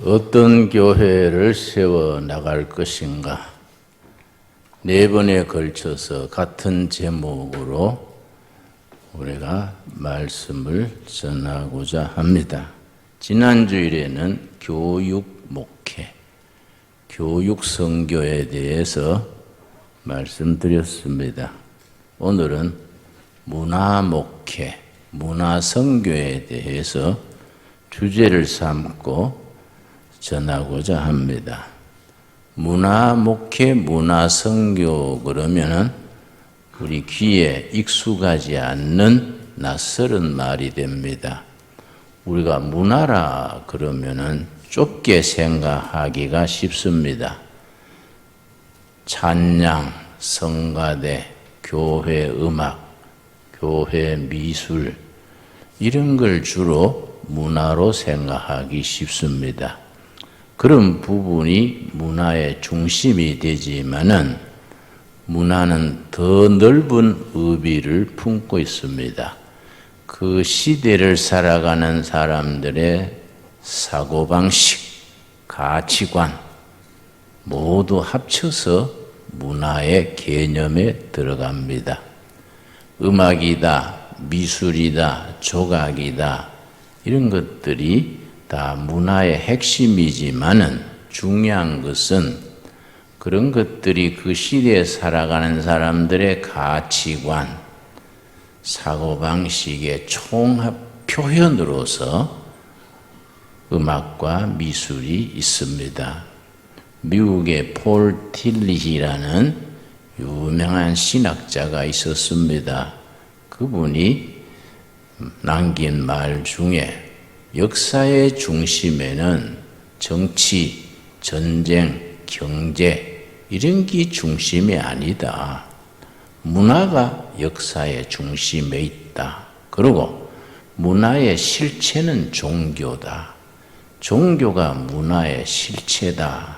어떤 교회를 세워 나갈 것인가? 네 번에 걸쳐서 같은 제목으로 우리가 말씀을 전하고자 합니다. 지난 주일에는 교육 목회, 교육 선교에 대해서 말씀드렸습니다. 오늘은 문화 목회, 문화 선교에 대해서 주제를 삼고 전하고자 합니다. 문화 목회, 문화 선교 그러면은 우리 귀에 익숙하지 않는 낯설은 말이 됩니다. 우리가 문화라 그러면은 좁게 생각하기가 쉽습니다. 찬양, 성가대, 교회 음악, 교회 미술 이런 걸 주로 문화로 생각하기 쉽습니다. 그런 부분이 문화의 중심이 되지만은 문화는 더 넓은 의미를 품고 있습니다. 그 시대를 살아가는 사람들의 사고방식, 가치관 모두 합쳐서 문화의 개념에 들어갑니다. 음악이다, 미술이다, 조각이다 이런 것들이 다 문화의 핵심이지만은 중요한 것은 그런 것들이 그 시대에 살아가는 사람들의 가치관, 사고방식의 총합 표현으로서 음악과 미술이 있습니다. 미국의 폴 틸리히라는 유명한 신학자가 있었습니다. 그분이 남긴 말 중에 역사의 중심에는 정치, 전쟁, 경제 이런 게 중심이 아니다. 문화가 역사의 중심에 있다. 그리고 문화의 실체는 종교다. 종교가 문화의 실체다.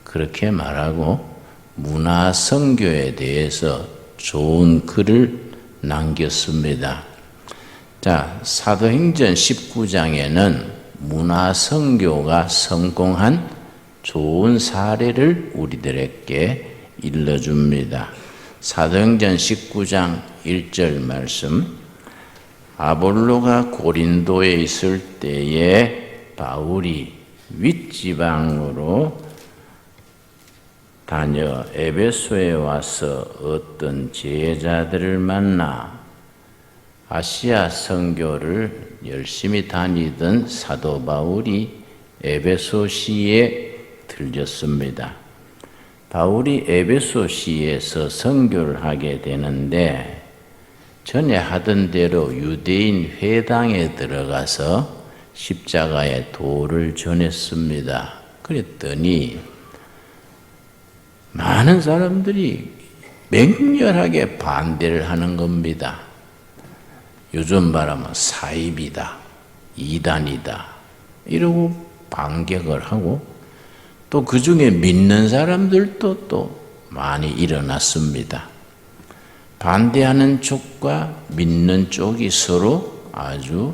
그렇게 말하고 문화 선교에 대해서 좋은 글을 남겼습니다. 자, 사도행전 19장에는 문화 선교가 성공한 좋은 사례를 우리들에게 일러줍니다. 사도행전 19장 1절 말씀. 아볼로가 고린도에 있을 때에 바울이 윗지방으로 다녀 에베소에 와서 어떤 제자들을 만나 아시아 선교를 열심히 다니던 사도 바울이 에베소시에 들렸습니다. 바울이 에베소시에서 선교를 하게 되는데 전에 하던 대로 유대인 회당에 들어가서 십자가의 도를 전했습니다. 그랬더니 많은 사람들이 맹렬하게 반대를 하는 겁니다. 요즘 말하면 사입이다, 이단이다 이러고 반격을 하고 또 그 중에 믿는 사람들도 또 많이 일어났습니다. 반대하는 쪽과 믿는 쪽이 서로 아주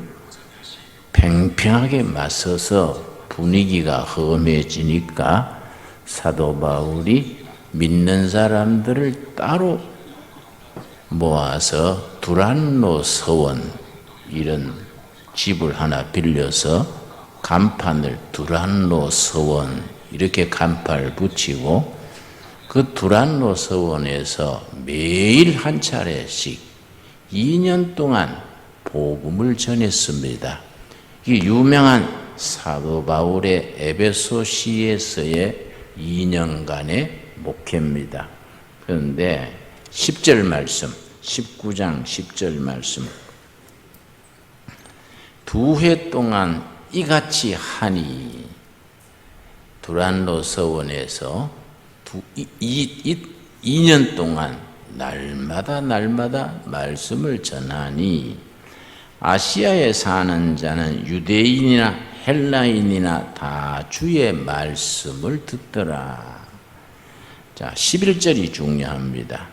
팽팽하게 맞서서 분위기가 험해지니까 사도 바울이 믿는 사람들을 따로 모아서 두란노 서원 이런 집을 하나 빌려서 간판을 두란노 서원 이렇게 간판을 붙이고 그 두란노 서원에서 매일 한 차례씩 2년 동안 복음을 전했습니다. 이 유명한 사도 바울의 에베소시에서의 2년간의 목회입니다. 그런데 10절 말씀, 19장 10절 말씀. 두 해 동안 이같이 하니 두란노 서원에서 2년 동안 날마다 말씀을 전하니 아시아에 사는 자는 유대인이나 헬라인이나 다 주의 말씀을 듣더라. 자, 11절이 중요합니다.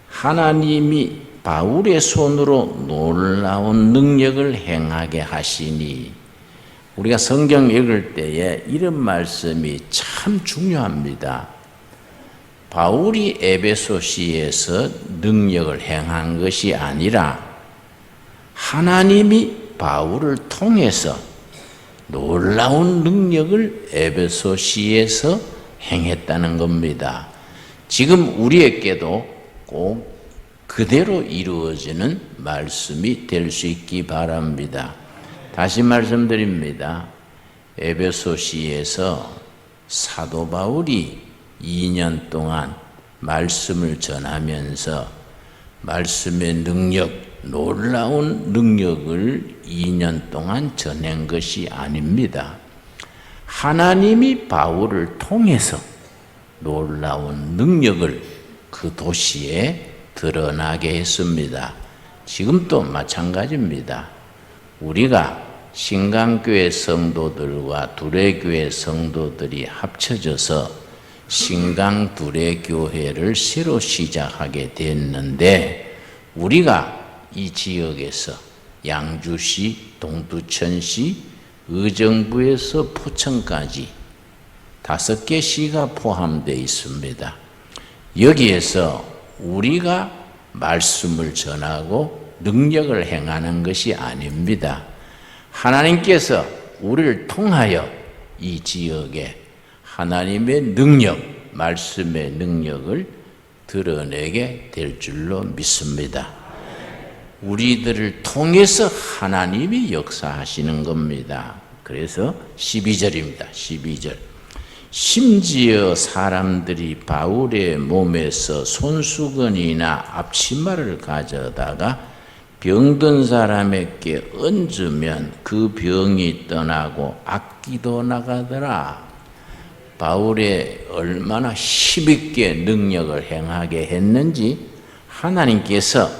하나님이 바울의 손으로 놀라운 능력을 행하게 하시니 우리가 성경 읽을 때에 이런 말씀이 참 중요합니다. 바울이 에베소시에서 능력을 행한 것이 아니라 하나님이 바울을 통해서 놀라운 능력을 에베소시에서 행했다는 겁니다. 지금 우리에게도 꼭 그대로 이루어지는 말씀이 될 수 있기 바랍니다. 다시 말씀드립니다. 에베소시에서 사도 바울이 2년 동안 말씀을 전하면서 말씀의 능력, 놀라운 능력을 2년 동안 전한 것이 아닙니다. 하나님이 바울을 통해서 놀라운 능력을 그 도시에 드러나게 했습니다. 지금도 마찬가지입니다. 우리가 신강교회 성도들과 두레교회 성도들이 합쳐져서 신강두레교회를 새로 시작하게 됐는데, 우리가 이 지역에서 양주시, 동두천시, 의정부에서 포천까지 5개 시가 포함되어 있습니다. 여기에서 우리가 말씀을 전하고 능력을 행하는 것이 아닙니다. 하나님께서 우리를 통하여 이 지역에 하나님의 능력, 말씀의 능력을 드러내게 될 줄로 믿습니다. 우리들을 통해서 하나님이 역사하시는 겁니다. 그래서 12절입니다. 12절. 심지어 사람들이 바울의 몸에서 손수건이나 앞치마를 가져다가 병든 사람에게 얹으면 그 병이 떠나고 악기도 나가더라. 바울의 얼마나 힘있게 능력을 행하게 했는지 하나님께서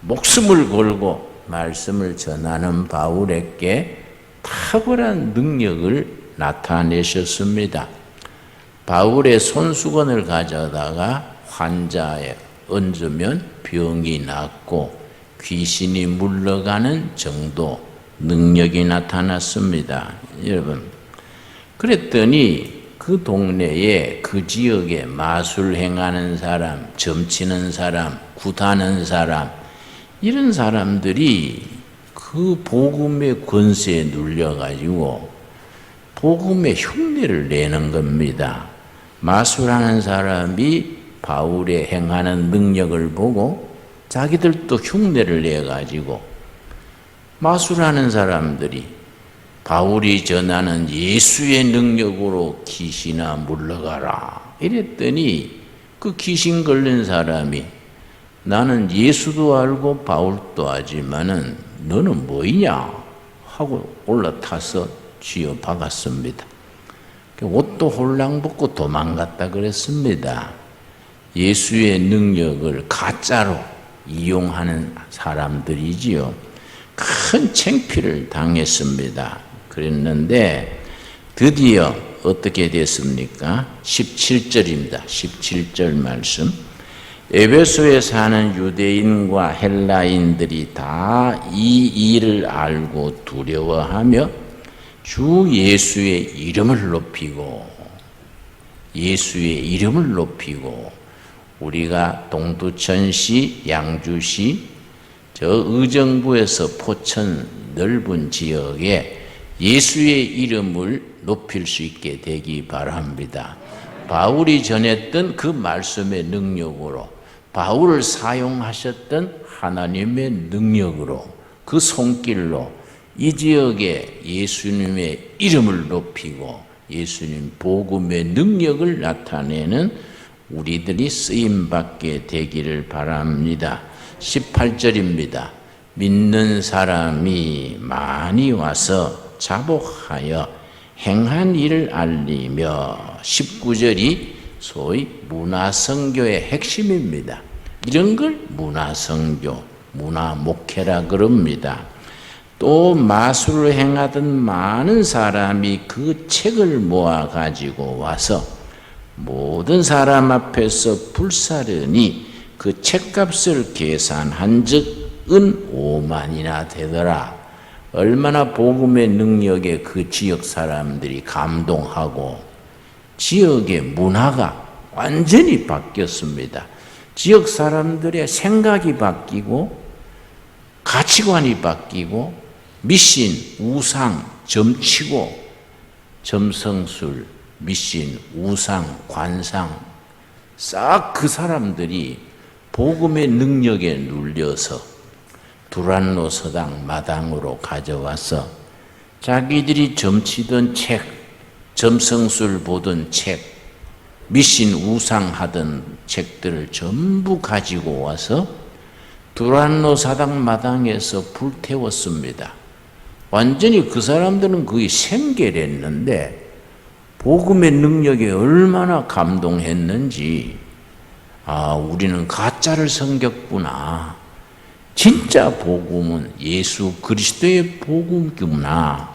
목숨을 걸고 말씀을 전하는 바울에게 탁월한 능력을 나타내셨습니다. 바울의 손수건을 가져다가 환자에 얹으면 병이 낫고 귀신이 물러가는 정도 능력이 나타났습니다. 여러분, 그랬더니 그 동네에, 그 지역에 마술 행하는 사람, 점치는 사람, 굿하는 사람, 이런 사람들이 그 복음의 권세에 눌려가지고 복음의 흉내를 내는 겁니다. 마술하는 사람이 바울의 행하는 능력을 보고 자기들도 흉내를 내가지고, 마술하는 사람들이 바울이 전하는 예수의 능력으로 귀신아 물러가라 이랬더니 그 귀신 걸린 사람이 나는 예수도 알고 바울도 알지만은 너는 뭐이냐 하고 올라타서 쥐어 박았습니다. 옷도 홀랑 벗고 도망갔다 그랬습니다. 예수의 능력을 가짜로 이용하는 사람들이지요. 큰 창피를 당했습니다. 그랬는데 드디어 어떻게 됐습니까? 17절입니다. 17절 말씀. 에베소에 사는 유대인과 헬라인들이 다 이 일을 알고 두려워하며 주 예수의 이름을 높이고, 예수의 이름을 높이고, 우리가 동두천시, 양주시, 저 의정부에서 포천 넓은 지역에 예수의 이름을 높일 수 있게 되기 바랍니다. 바울이 전했던 그 말씀의 능력으로, 바울을 사용하셨던 하나님의 능력으로, 그 손길로 이 지역에 예수님의 이름을 높이고 예수님 복음의 능력을 나타내는 우리들이 쓰임받게 되기를 바랍니다. 18절입니다. 믿는 사람이 많이 와서 자복하여 행한 일을 알리며, 19절이 소위 문화선교의 핵심입니다. 이런 걸 문화선교, 문화목회라 그럽니다. 또 마술을 행하던 많은 사람이 그 책을 모아 가지고 와서 모든 사람 앞에서 불사르니 그 책값을 계산한 즉 은 5만이나 되더라. 얼마나 복음의 능력에 그 지역 사람들이 감동하고 지역의 문화가 완전히 바뀌었습니다. 지역 사람들의 생각이 바뀌고 가치관이 바뀌고 미신, 우상, 점치고 점성술, 미신, 우상, 관상 싹 그 사람들이 복음의 능력에 눌려서 두란노 서당 마당으로 가져와서 자기들이 점치던 책, 점성술 보던 책, 미신 우상하던 책들을 전부 가지고 와서 두란노 사당 마당에서 불태웠습니다. 완전히 그 사람들은 거의 생계했는데 복음의 능력에 얼마나 감동했는지, 우리는 가짜를 섬겼구나. 진짜 복음은 예수 그리스도의 복음이구나.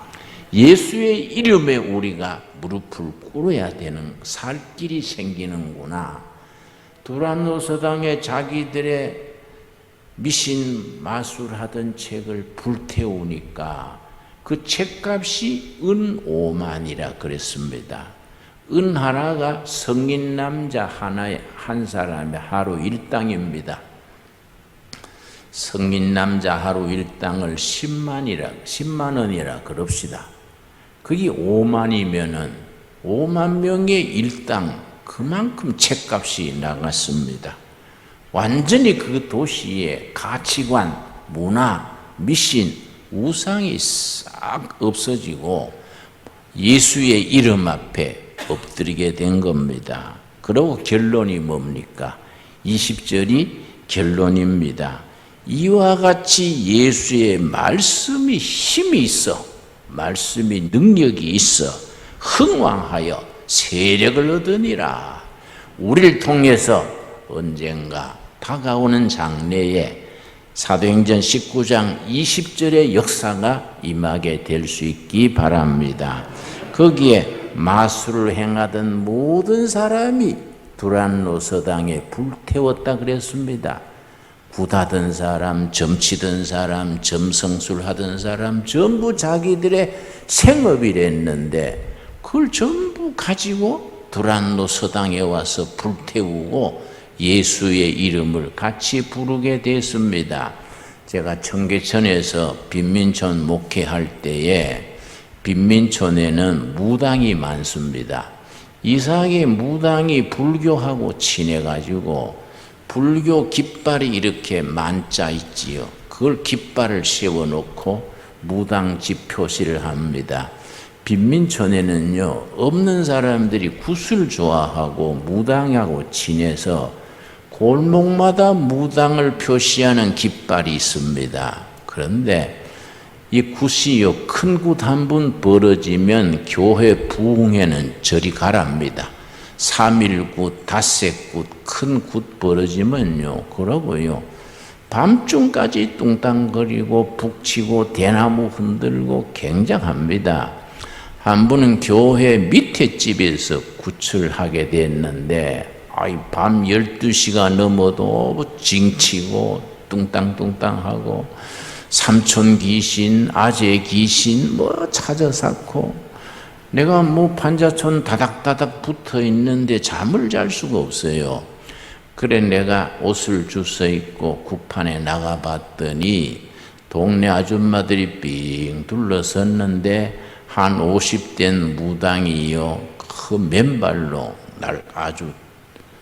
예수의 이름에 우리가 무릎을 꿇어야 되는 살 길이 생기는구나. 두란노 서당에 자기들의 미신 마술하던 책을 불태우니까 그 책값이 은 5만이라 그랬습니다. 은 하나가 성인 남자 한 사람의 하루 일당입니다. 성인 남자 하루 일당을 10만 원이라 그럽시다. 그게 5만이면은 5만 명의 일당 그만큼 책값이 나갔습니다. 완전히 그 도시의 가치관, 문화, 미신, 우상이 싹 없어지고 예수의 이름 앞에 엎드리게 된 겁니다. 그리고 결론이 뭡니까? 20절이 결론입니다. 이와 같이 예수의 말씀이 힘이 있어, 말씀이 능력이 있어 흥왕하여 세력을 얻으니라. 우리를 통해서 언젠가 다가오는 장래에 사도행전 19장 20절의 역사가 임하게 될 수 있기 바랍니다. 거기에 마술을 행하던 모든 사람이 두란노 서당에 불태웠다 그랬습니다. 굿하던 사람, 점치던 사람, 점성술 하던 사람 전부 자기들의 생업이랬는데 그걸 전부 가지고 두란노 서당에 와서 불태우고 예수의 이름을 같이 부르게 됐습니다. 제가 청계천에서 빈민촌 목회할 때에 빈민촌에는 무당이 많습니다. 이상하게 무당이 불교하고 친해가지고 불교 깃발이 이렇게 만자 있지요. 그걸 깃발을 세워놓고 무당집 표시를 합니다. 빈민촌에는요, 없는 사람들이 굿을 좋아하고 무당하고 친해서 골목마다 무당을 표시하는 깃발이 있습니다. 그런데 이 굿이요, 큰 굿 한 분 벌어지면 교회 부흥회는 저리 가랍니다. 3.1굿, 닷새굿, 큰 굿 벌어지면요, 그러고요, 밤중까지 뚱땅거리고 북치고 대나무 흔들고 굉장합니다. 한 분은 교회 밑에 집에서 굿을 하게 됐는데 밤 12시가 넘어도 징치고 뚱땅뚱땅하고 삼촌 귀신, 아재 귀신 찾아 쌓고 내가 반자촌 다닥다닥 붙어 있는데 잠을 잘 수가 없어요. 그래 내가 옷을 주워 입고 굿판에 나가봤더니 동네 아줌마들이 삥 둘러섰는데 한 50된 무당이요, 그 맨발로 날 아주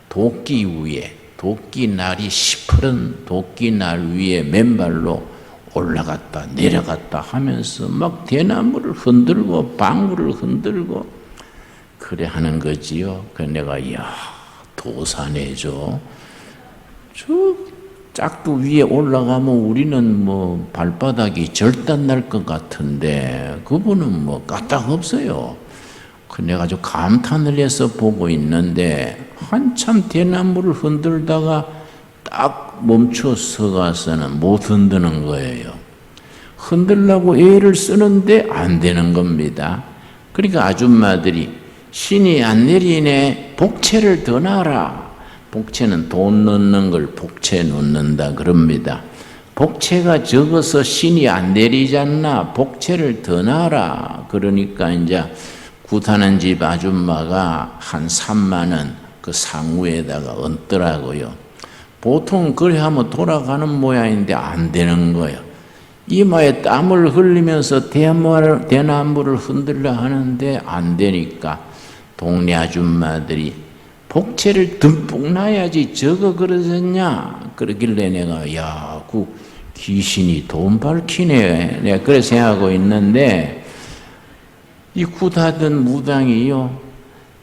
도끼 위에, 도끼날이 시퍼런 도끼날 위에 맨발로 올라갔다 내려갔다 하면서 막 대나무를 흔들고 방울을 흔들고 그래 하는 거지요. 그래서 내가 이야, 도사네죠. 저 짝도 위에 올라가면 우리는 발바닥이 절단 날 것 같은데 그분은 까딱 없어요. 내가 아주 감탄을 해서 보고 있는데 한참 대나무를 흔들다가 딱 멈춰 서가서는 못 흔드는 거예요. 흔들려고 애를 쓰는데 안 되는 겁니다. 그러니까 아줌마들이 신이 안 내리네, 복채를 더 놔라. 복채는 돈 넣는 걸 복채 놓는다 그럽니다. 복채가 적어서 신이 안 내리잖나. 복채를 더 놔라. 그러니까 이제 굿하는 집 아줌마가 한 3만 원 그 상우에다가 얹더라고요. 보통 그래 하면 돌아가는 모양인데 안 되는 거예요. 이마에 땀을 흘리면서 대나무를 흔들려 하는데 안 되니까 동네 아줌마들이 복채를 듬뿍 놔야지 저거 그러셨냐? 그러길래 내가 야, 그 귀신이 돈 밝히네. 내가 그래 생각하고 있는데 이 굿하던 무당이요.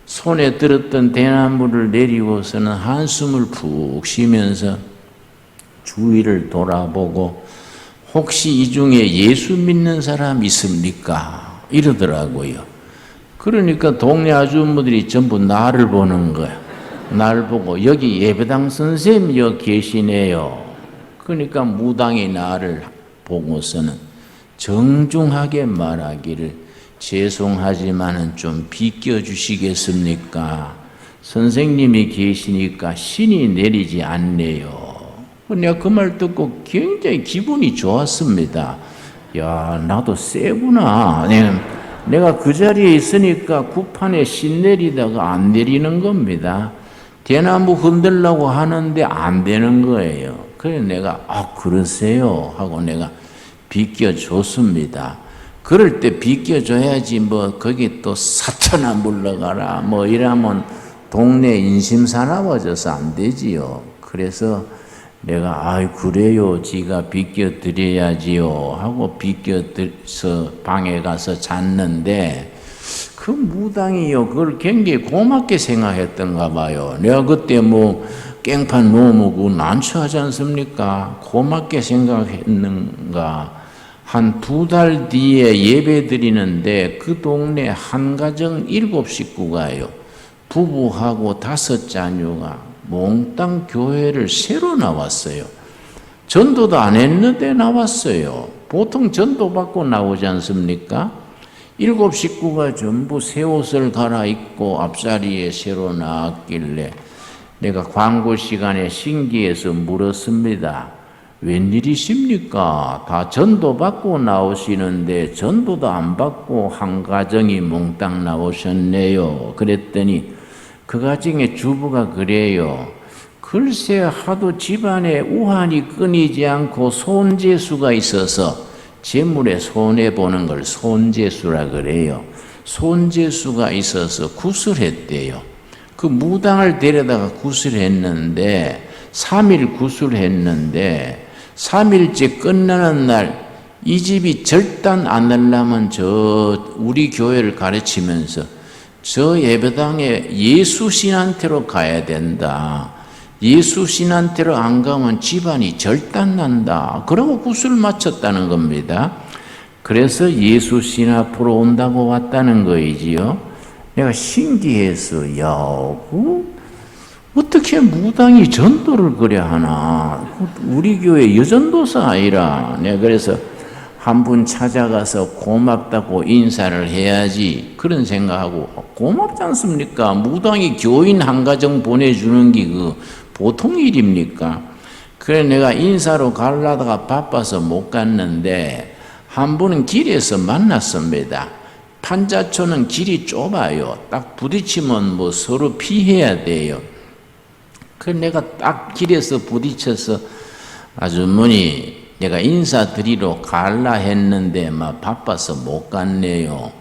손에 들었던 대나무를 내리고서는 한숨을 푹 쉬면서 주위를 돌아보고 혹시 이 중에 예수 믿는 사람 있습니까? 이러더라고요. 그러니까 동네 아줌마들이 전부 나를 보는 거야. 나를 보고 여기 예배당 선생님 여기 계시네요. 그러니까 무당이 나를 보고서는 정중하게 말하기를 죄송하지만은 좀 비껴주시겠습니까? 선생님이 계시니까 신이 내리지 않네요. 내가 그 말 듣고 굉장히 기분이 좋았습니다. 야, 나도 세구나. 내가 그 자리에 있으니까 구판에 신 내리다가 안 내리는 겁니다. 대나무 흔들려고 하는데 안 되는 거예요. 그래서 내가 그러세요 하고 내가 비껴줬습니다. 그럴 때 비껴줘야지 뭐 거기 또 사천아 물러가라 뭐 이러면 동네 인심 사나워져서 안 되지요. 그래서 내가 그래요 지가 비껴드려야지요 하고 비껴서 방에 가서 잤는데 그 무당이요 그걸 굉장히 고맙게 생각했던가 봐요. 내가 그때 뭐 깽판 놓으면 그거 난처하지 않습니까? 고맙게 생각했는가. 한 2달 뒤에 예배 드리는데 그 동네 한 가정 7식구가요. 부부하고 5자녀가 몽땅 교회를 새로 나왔어요. 전도도 안 했는데 나왔어요. 보통 전도 받고 나오지 않습니까? 7식구가 전부 새 옷을 갈아입고 앞자리에 새로 나왔길래 내가 광고 시간에 신기해서 물었습니다. 웬일이십니까? 다 전도 받고 나오시는데 전도도 안 받고 한 가정이 몽땅 나오셨네요. 그랬더니 그 가정의 주부가 그래요. 글쎄 하도 집안에 우환이 끊이지 않고 손재수가 있어서 재물에 손해보는 걸 손재수라 그래요. 손재수가 있어서 구슬했대요. 그 무당을 데려다가 구슬했는데 3일 구슬했는데 3일째 끝나는 날 이 집이 절단 안 하려면 우리 교회를 가르치면서 저 예배당에 예수신한테로 가야 된다. 예수신한테로 안 가면 집안이 절단 난다. 그러고 구슬 맞췄다는 겁니다. 그래서 예수신 앞으로 온다고 왔다는 거이지요. 내가 신기해서 어떻게 무당이 전도를 그래 하나? 우리 교회 여전도사 아니라. 내가 그래서 한 분 찾아가서 고맙다고 인사를 해야지 그런 생각하고 고맙지 않습니까? 무당이 교인 한 가정 보내주는 게 그 보통 일입니까? 그래 내가 인사로 가려다가 바빠서 못 갔는데 한 분은 길에서 만났습니다. 판자촌은 길이 좁아요. 딱 부딪히면 뭐 서로 피해야 돼요. 그래서 내가 딱 길에서 부딪혀서 아주머니 내가 인사드리러 갈라 했는데 막 바빠서 못 갔네요.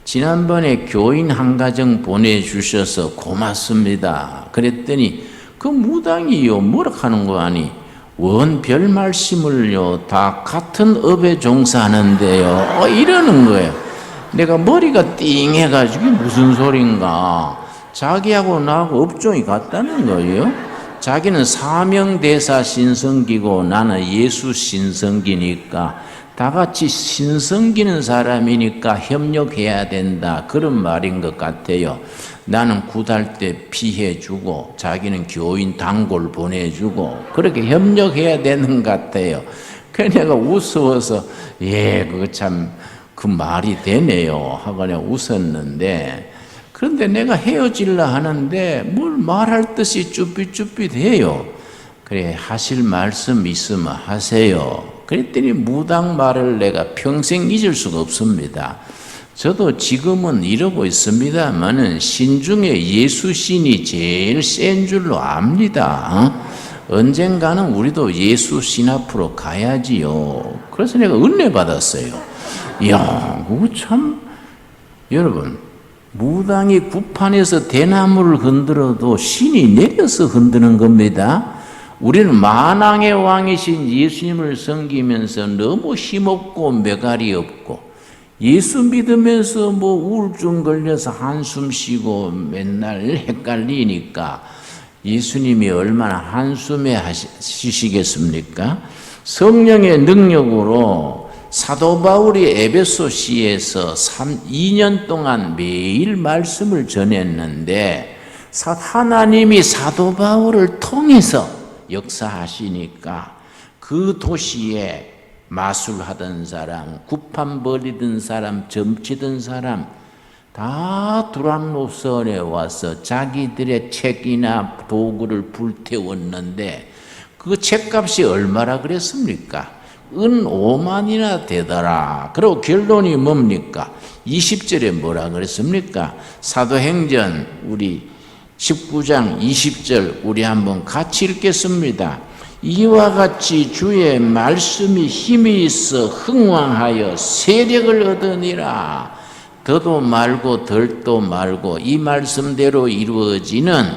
지난번에 교인 한 가정 보내주셔서 고맙습니다. 그랬더니 그 무당이요 뭐라 하는 거 아니 원별 말씀을요 다 같은 업에 종사하는데요 이러는 거예요. 내가 머리가 띵해가지고 무슨 소린가. 자기하고 나하고 업종이 같다는 거예요. 자기는 사명대사 신성기고 나는 예수 신성기니까 다 같이 신성기는 사람이니까 협력해야 된다. 그런 말인 것 같아요. 나는 굿할 때 피해주고 자기는 교인 단골 보내주고 그렇게 협력해야 되는 것 같아요. 그래서 내가 우스워서 그거 참 그 말이 되네요 하고 내가 웃었는데 그런데 내가 헤어질라 하는데 뭘 말할 듯이 쭈삣쭈삣해요. 그래 하실 말씀 있으면 하세요. 그랬더니 무당 말을 내가 평생 잊을 수가 없습니다. 저도 지금은 이러고 있습니다만은 신중에 예수신이 제일 센 줄로 압니다. 언젠가는 우리도 예수신 앞으로 가야지요. 그래서 내가 은혜 받았어요. 이야, 그거 참, 여러분, 무당이 구판에서 대나무를 흔들어도 신이 내려서 흔드는 겁니다. 우리는 만왕의 왕이신 예수님을 섬기면서 너무 힘없고 매갈이 없고 예수 믿으면서 뭐 우울증 걸려서 한숨 쉬고 맨날 헷갈리니까 예수님이 얼마나 한숨에 쉬시겠습니까? 성령의 능력으로 사도 바울이 에베소시에서 2년 동안 매일 말씀을 전했는데 하나님이 사도 바울을 통해서 역사하시니까 그 도시에 마술하던 사람, 구판 벌이던 사람, 점치던 사람 다 두란노선에 와서 자기들의 책이나 도구를 불태웠는데 그 책값이 얼마나 그랬습니까? 은 5만이나 되더라. 그리고 결론이 뭡니까? 20절에 뭐라 그랬습니까? 사도행전 우리 19장 20절 우리 한번 같이 읽겠습니다. 이와 같이 주의 말씀이 힘이 있어 흥왕하여 세력을 얻으니라. 더도 말고 덜도 말고 이 말씀대로 이루어지는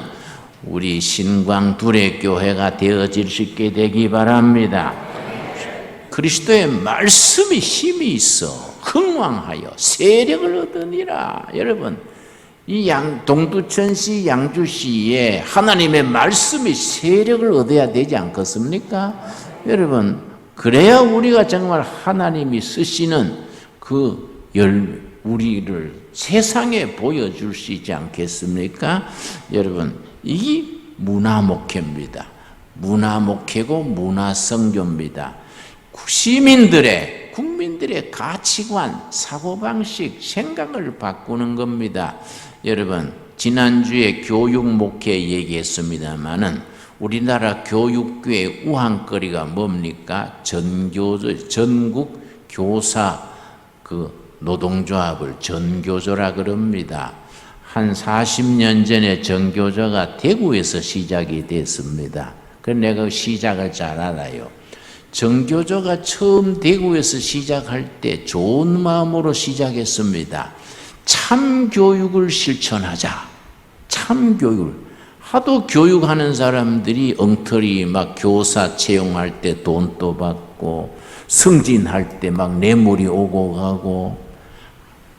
우리 신광두레 교회가 되어질 수 있게 되기 바랍니다. 그리스도의 말씀이 힘이 있어 흥왕하여 세력을 얻으니라. 여러분, 이 동두천시 양주시에 하나님의 말씀이 세력을 얻어야 되지 않겠습니까? 여러분, 그래야 우리가 정말 하나님이 쓰시는 우리를 세상에 보여줄 수 있지 않겠습니까? 여러분, 이 문화목회입니다. 문화목회고 문화성교입니다. 국민들의 가치관, 사고방식, 생각을 바꾸는 겁니다. 여러분, 지난주에 교육목회 얘기했습니다마는 우리나라 교육계의 우한거리가 뭡니까? 전국 교사 노동조합을 전교조라 그럽니다. 한 40년 전에 전교조가 대구에서 시작이 됐습니다. 그래서 내가 시작을 잘 알아요. 전교조가 처음 대구에서 시작할 때 좋은 마음으로 시작했습니다. 참교육을 실천하자. 참교육을. 하도 교육하는 사람들이 엉터리 막 교사 채용할 때 돈도 받고 승진할 때 막 뇌물이 오고 가고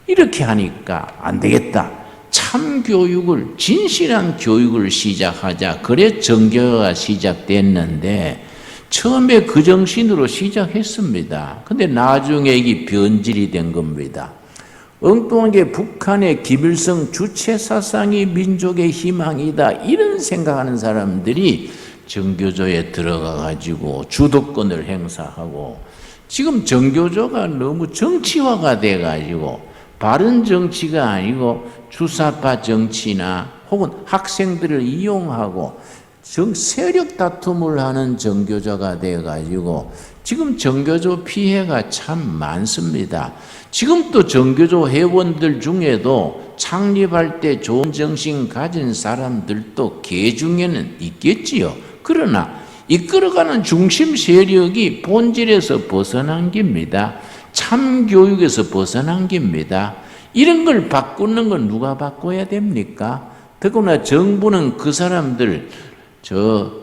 이렇게 하니까 안 되겠다. 참교육을, 진실한 교육을 시작하자. 그래 전교가 시작됐는데 처음에 그 정신으로 시작했습니다. 근데 나중에 이게 변질이 된 겁니다. 엉뚱하게 북한의 김일성 주체 사상이 민족의 희망이다 이런 생각하는 사람들이 정교조에 들어가 가지고 주도권을 행사하고 지금 정교조가 너무 정치화가 돼 가지고 바른 정치가 아니고 주사파 정치나 혹은 학생들을 이용하고 세력 다툼을 하는 정교조가 돼가지고 지금 정교조 피해가 참 많습니다. 지금 또 정교조 회원들 중에도 창립할 때 좋은 정신 가진 사람들도 개 중에는 있겠지요. 그러나 이끌어가는 중심 세력이 본질에서 벗어난 겁니다. 참교육에서 벗어난 겁니다. 이런 걸 바꾸는 건 누가 바꿔야 됩니까? 더구나 정부는 그 사람들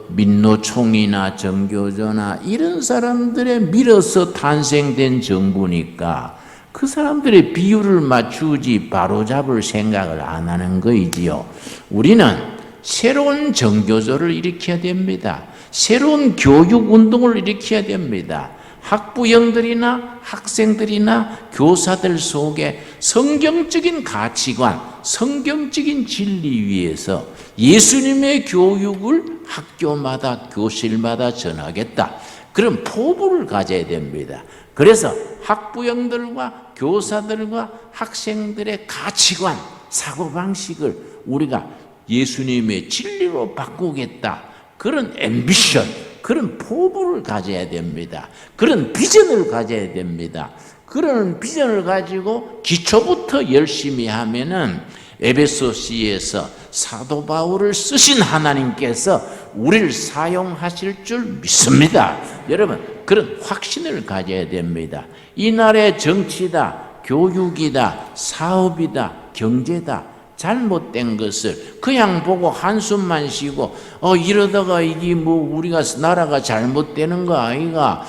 민노총이나 정교조나 이런 사람들에 밀어서 탄생된 정부니까 그 사람들의 비율을 맞추지 바로잡을 생각을 안 하는 거이지요. 우리는 새로운 정교조를 일으켜야 됩니다. 새로운 교육운동을 일으켜야 됩니다. 학부형들이나 학생들이나 교사들 속에 성경적인 가치관, 성경적인 진리 위에서 예수님의 교육을 학교마다 교실마다 전하겠다. 그런 포부를 가져야 됩니다. 그래서 학부형들과 교사들과 학생들의 가치관, 사고방식을 우리가 예수님의 진리로 바꾸겠다. 그런 앰비션, 그런 포부를 가져야 됩니다. 그런 비전을 가져야 됩니다. 그런 비전을 가지고 기초부터 열심히 하면은 에베소서에서 사도 바울을 쓰신 하나님께서 우리를 사용하실 줄 믿습니다. 여러분, 그런 확신을 가져야 됩니다. 이 나라의 정치다, 교육이다, 사업이다, 경제다, 잘못된 것을 그냥 보고 한숨만 쉬고 이러다가 이게 뭐 우리가 나라가 잘못되는 거 아이가,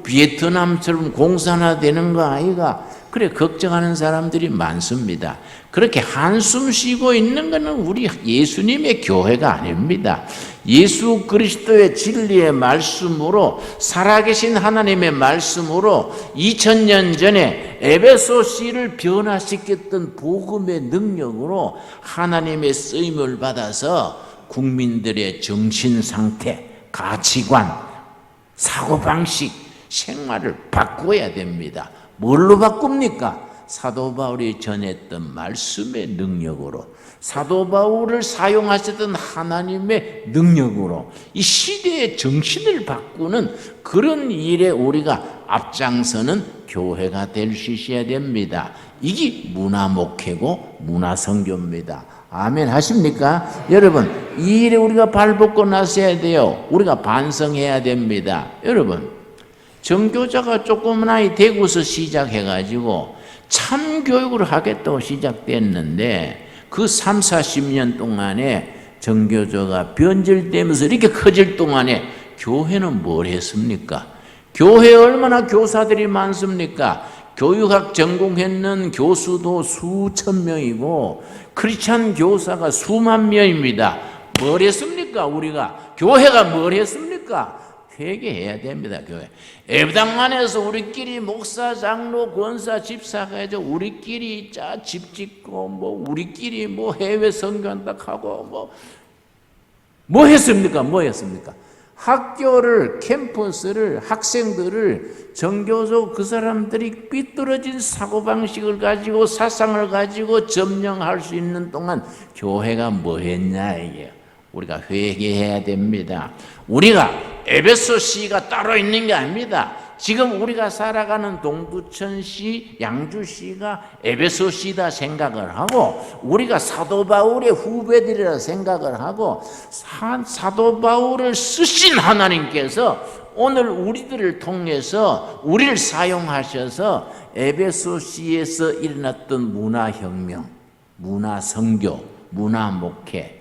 베트남처럼 공산화되는 거 아이가, 그래 걱정하는 사람들이 많습니다. 그렇게 한숨 쉬고 있는 것은 우리 예수님의 교회가 아닙니다. 예수 그리스도의 진리의 말씀으로, 살아계신 하나님의 말씀으로 2000년 전에 에베소시를 변화시켰던 복음의 능력으로 하나님의 쓰임을 받아서 국민들의 정신상태, 가치관, 사고방식, 생활을 바꿔야 됩니다. 뭘로 바꿉니까? 사도 바울이 전했던 말씀의 능력으로, 사도 바울을 사용하셨던 하나님의 능력으로 이 시대의 정신을 바꾸는 그런 일에 우리가 앞장서는 교회가 될 수 있어야 됩니다. 이게 문화목회고 문화선교입니다. 아멘 하십니까? 여러분, 이 일에 우리가 발벗고 나서야 돼요. 우리가 반성해야 됩니다. 여러분, 정교자가 조금 나이 대구서 시작해가지고 참교육을 하겠다고 시작됐는데 그 3, 40년 동안에 정교조가 변질되면서 이렇게 커질 동안에 교회는 뭘 했습니까? 교회에 얼마나 교사들이 많습니까? 교육학 전공했는 교수도 수천 명이고 크리스찬 교사가 수만 명입니다. 뭘 했습니까? 우리가 교회가 뭘 했습니까? 회개해야 됩니다. 교회 예배당 안에서 우리끼리 목사, 장로, 권사, 집사가 해서 우리끼리 집 짓고 뭐 우리끼리 뭐 해외 선교한다 하고 뭐 했습니까? 뭐 했습니까? 학교를, 캠퍼스를, 학생들을 정교조 그 사람들이 삐뚤어진 사고방식을 가지고 사상을 가지고 점령할 수 있는 동안 교회가 뭐 했냐 이게. 우리가 회개해야 됩니다. 우리가 에베소시가 따로 있는 게 아닙니다. 지금 우리가 살아가는 동두천시, 양주시가 에베소시다 생각을 하고 우리가 사도 바울의 후배들이라 생각을 하고 사도 바울을 쓰신 하나님께서 오늘 우리들을 통해서 우리를 사용하셔서 에베소시에서 일어났던 문화혁명, 문화선교, 문화목회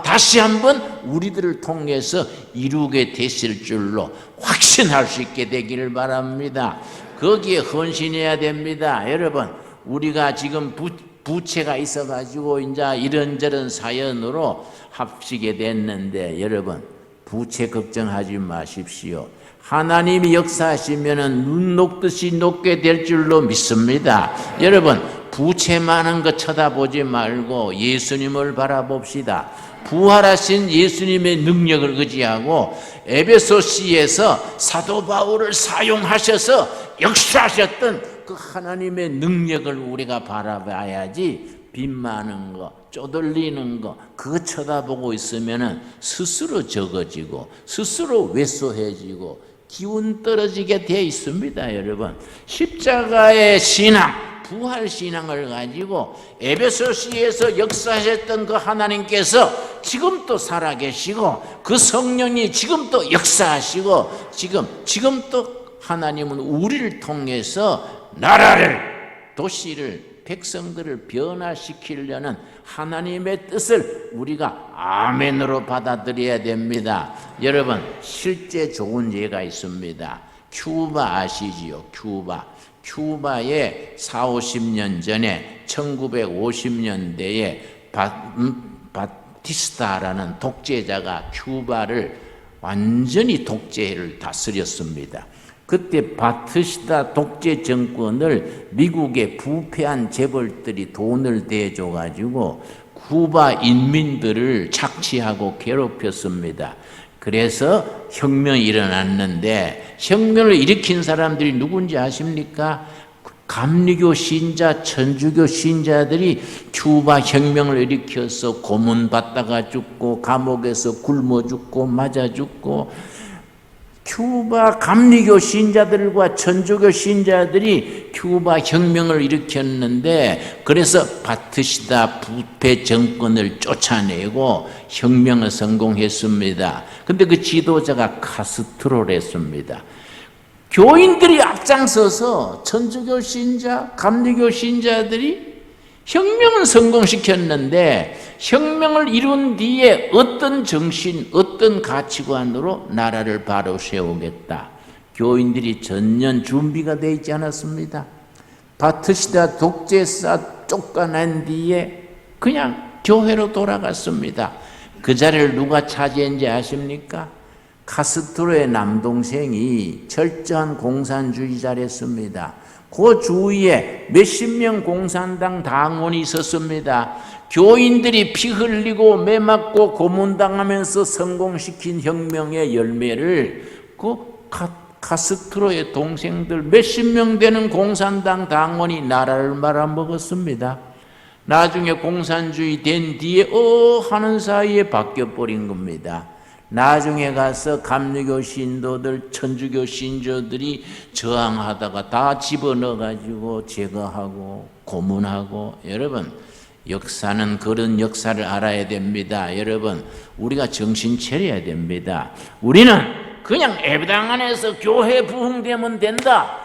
다시 한번 우리들을 통해서 이루게 되실 줄로 확신할 수 있게 되기를 바랍니다. 거기에 헌신해야 됩니다. 여러분, 우리가 지금 부채가 있어가지고 이제 이런저런 사연으로 합치게 됐는데 여러분, 부채 걱정하지 마십시오. 하나님이 역사하시면 눈 녹듯이 녹게 될 줄로 믿습니다. 여러분, 부채 많은 거 쳐다보지 말고 예수님을 바라봅시다. 부활하신 예수님의 능력을 의지하고 에베소시에서 사도 바울을 사용하셔서 역사하셨던 그 하나님의 능력을 우리가 바라봐야지 빚 많은 거, 쪼들리는 거 그거 쳐다보고 있으면 스스로 적어지고 스스로 왜소해지고 기운 떨어지게 되어 있습니다. 여러분, 십자가의 신앙, 부활 신앙을 가지고 에베소시에서 역사하셨던 그 하나님께서 지금도 살아계시고 그 성령이 지금도 역사하시고 지금도 하나님은 우리를 통해서 나라를, 도시를, 백성들을 변화시키려는 하나님의 뜻을 우리가 아멘으로 받아들여야 됩니다. 여러분, 실제 좋은 예가 있습니다. 큐바 아시지요? 큐바에 40-50년 전에 1950년대에 바티스타라는 독재자가 큐바를 완전히 독재를 다스렸습니다. 그때 바티스타 독재 정권을 미국의 부패한 재벌들이 돈을 대줘가지고 쿠바 인민들을 착취하고 괴롭혔습니다. 그래서 혁명이 일어났는데 혁명을 일으킨 사람들이 누군지 아십니까? 감리교 신자, 천주교 신자들이 큐바 혁명을 일으켜서 고문받다가 죽고 감옥에서 굶어 죽고 맞아 죽고, 큐바 감리교 신자들과 천주교 신자들이 큐바 혁명을 일으켰는데, 그래서 바티스타 부패 정권을 쫓아내고 혁명을 성공했습니다. 근데 그 지도자가 카스트로랬습니다. 교인들이 앞장서서 천주교 신자, 감리교 신자들이 혁명은 성공시켰는데, 혁명을 이룬 뒤에 어떤 정신, 어떤 가치관으로 나라를 바로 세우겠다, 교인들이 전혀 준비가 되어 있지 않았습니다. 바티스타 독재사 쫓겨난 뒤에 그냥 교회로 돌아갔습니다. 그 자리를 누가 차지했는지 아십니까? 카스트로의 남동생이 철저한 공산주의자랬습니다. 그 주위에 몇십 명 공산당 당원이 있었습니다. 교인들이 피 흘리고 매 맞고 고문당하면서 성공시킨 혁명의 열매를 그 카스트로의 동생들 몇십 명 되는 공산당 당원이 나라를 말아먹었습니다. 나중에 공산주의 된 뒤에 하는 사이에 바뀌어버린 겁니다. 나중에 가서 감리교 신도들, 천주교 신조들이 저항하다가 다 집어넣어가지고 제거하고 고문하고. 여러분, 역사는 그런 역사를 알아야 됩니다. 여러분, 우리가 정신 차려야 됩니다. 우리는 그냥 예배당 안에서 교회 부흥되면 된다,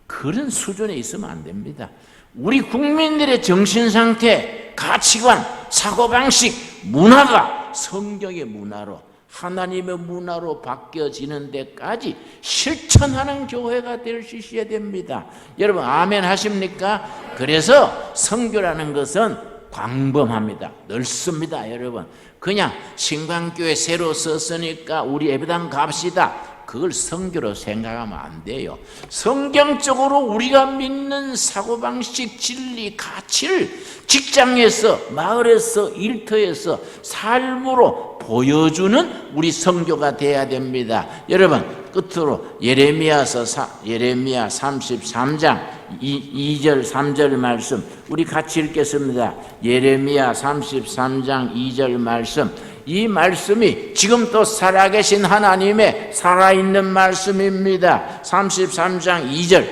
그런 수준에 있으면 안 됩니다. 우리 국민들의 정신상태, 가치관, 사고방식, 문화가 성경의 문화로, 하나님의 문화로 바뀌어지는 데까지 실천하는 교회가 될 수 있어야 됩니다. 여러분, 아멘 하십니까? 그래서 선교라는 것은 광범합니다. 넓습니다. 여러분, 그냥 신광교회 새로 썼으니까 우리 예배당 갑시다, 그걸 선교로 생각하면 안 돼요. 성경적으로 우리가 믿는 사고방식, 진리, 가치를 직장에서, 마을에서, 일터에서 삶으로 보여주는 우리 선교가 돼야 됩니다. 여러분, 끝으로 예레미야 33장 2절 3절 말씀 우리 같이 읽겠습니다. 예레미야 33장 2절 말씀, 이 말씀이 지금 또 살아계신 하나님의 살아있는 말씀입니다. 33장 2절,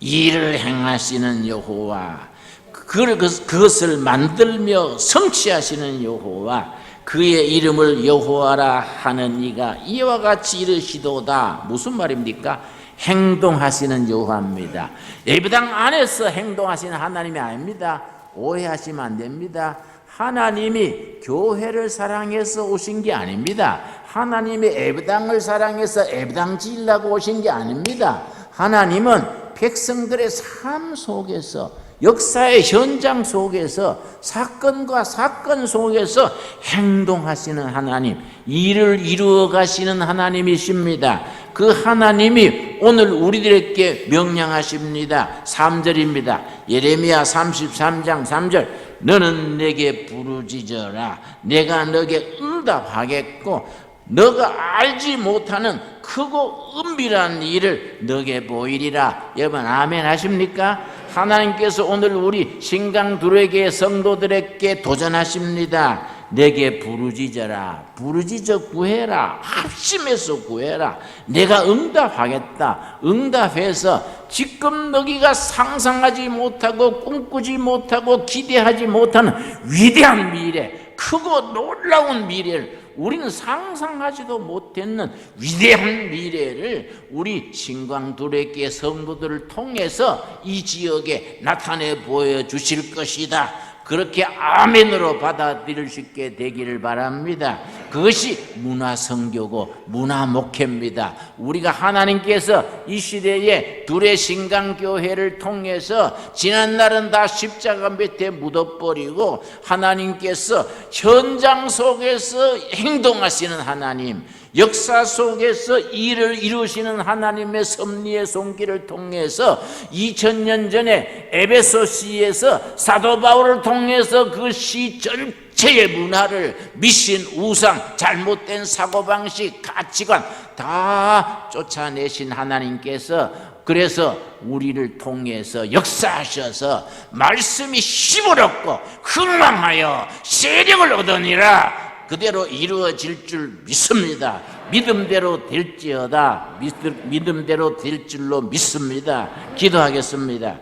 일을 행하시는 여호와, 그것을 만들며 성취하시는 여호와, 그의 이름을 여호와라 하는 이가 이와 같이 이르시도다. 무슨 말입니까? 행동하시는 여호와입니다. 예배당 안에서 행동하시는 하나님이 아닙니다. 오해하시면 안 됩니다. 하나님이 교회를 사랑해서 오신 게 아닙니다. 하나님이 예배당을 사랑해서 예배당 지으려고 오신 게 아닙니다. 하나님은 백성들의 삶 속에서, 역사의 현장 속에서, 사건과 사건 속에서 행동하시는 하나님, 일을 이루어 가시는 하나님이십니다. 그 하나님이 오늘 우리들에게 명령하십니다. 3절입니다. 예레미야 33장 3절, 너는 내게 부르짖어라, 내가 너에게 응답하겠고 너가 알지 못하는 크고 은밀한 일을 너에게 보이리라. 여러분, 아멘 하십니까? 하나님께서 오늘 우리 신강들에게, 성도들에게 도전하십니다. 내게 부르짖어라, 부르짖어 구해라, 합심해서 구해라, 내가 응답하겠다. 응답해서 지금 너희가 상상하지 못하고 꿈꾸지 못하고 기대하지 못하는 위대한 미래, 크고 놀라운 미래를, 우리는 상상하지도 못했는 위대한 미래를 우리 신광두레께 성도들을 통해서 이 지역에 나타내 보여주실 것이다. 그렇게 아멘으로 받아들일 수 있게 되기를 바랍니다. 그것이 문화선교고 문화목회입니다. 우리가 하나님께서 이 시대에 둘의 신강교회를 통해서 지난날은 다 십자가 밑에 묻어버리고 하나님께서 현장 속에서 행동하시는 하나님, 역사 속에서 일을 이루시는 하나님의 섭리의 손길을 통해서 2000년 전에 에베소시에서 사도 바울을 통해서 그 시 전체의 문화를 미신, 우상, 잘못된 사고방식, 가치관 다 쫓아내신 하나님께서 그래서 우리를 통해서 역사하셔서 말씀이 힘을 얻고 흥망하여 세력을 얻으니라 그대로 이루어질 줄 믿습니다. 믿음대로 될지어다. 믿음대로 될 줄로 믿습니다. 기도하겠습니다.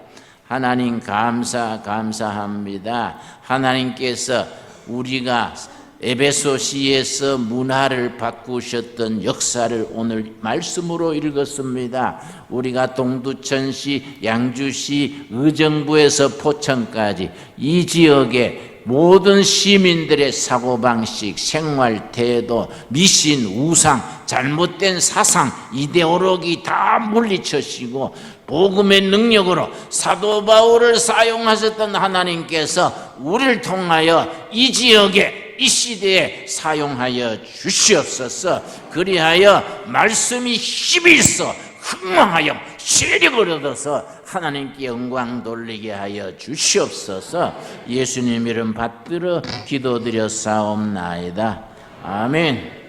하나님 감사합니다. 하나님께서 우리가 에베소시에서 문화를 바꾸셨던 역사를 오늘 말씀으로 읽었습니다. 우리가 동두천시, 양주시, 의정부에서 포천까지 이 지역에 모든 시민들의 사고방식, 생활 태도, 미신, 우상, 잘못된 사상, 이데올로기 다 물리쳐시고 복음의 능력으로 사도 바울을 사용하셨던 하나님께서 우리를 통하여 이 지역에 이 시대에 사용하여 주시옵소서. 그리하여 말씀이 힘이 있어 흥망하여 세력을 얻어서 하나님께 영광 돌리게 하여 주시옵소서. 예수님 이름 받들어 기도드려 사옵나이다. 아멘.